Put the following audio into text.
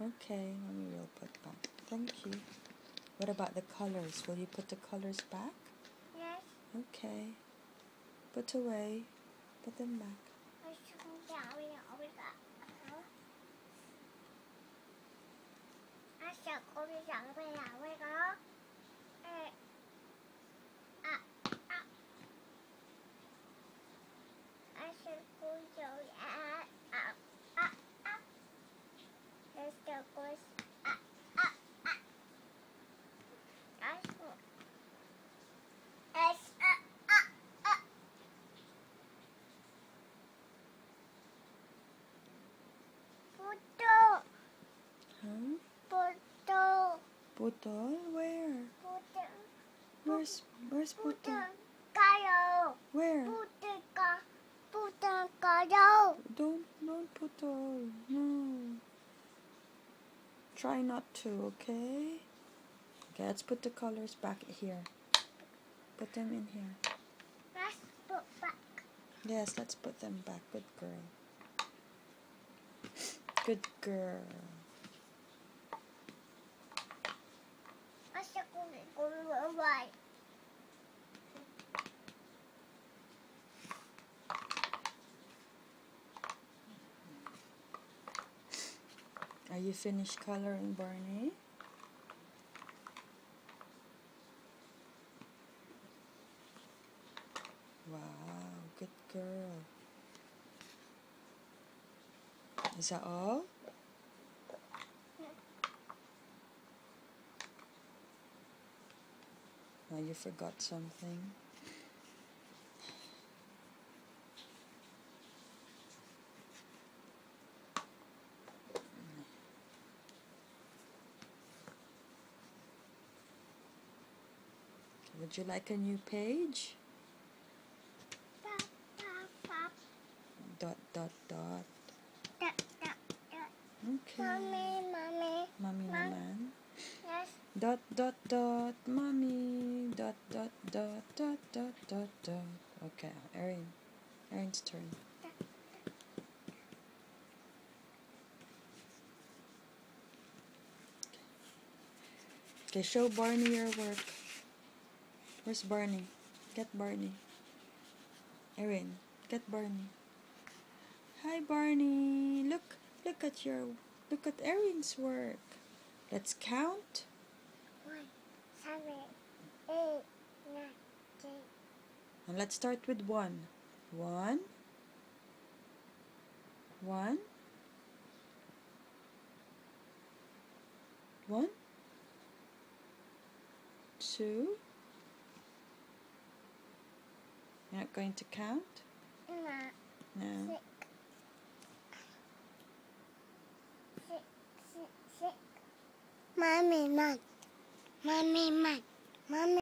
Okay, Mommy will put back. Thank you. What about the colors? Will you put the colors back? Yes. Okay. Put away. Put them back. Huh? Putol? Where? Where's Putol? Where? Don't Putol. No. Try not to, okay? Okay, let's put the colors back here. Put them in here. Let's put back. Yes, let's put them back. Good girl. Good girl. Are you finished coloring, Barney? Wow, good girl. Is that all? Oh, you forgot something. Would you like a new page? Dot, dot, dot. Okay. Mommy naman. Yes. Dot, dot, dot. Mommy. Dot, dot, dot, dot, dot, dot, dot. Okay, Erin's turn. Okay, show Barney your work. Where's Barney? Get Barney. Erin, get Barney. Hi Barney. Look at Erin's work. Let's count. 1, 7, 8, 9, 10. And let's start with 1. 1. 1. 1. 2. You're not going to count? No. 6. Mommy, man. Mommy, man. Mommy.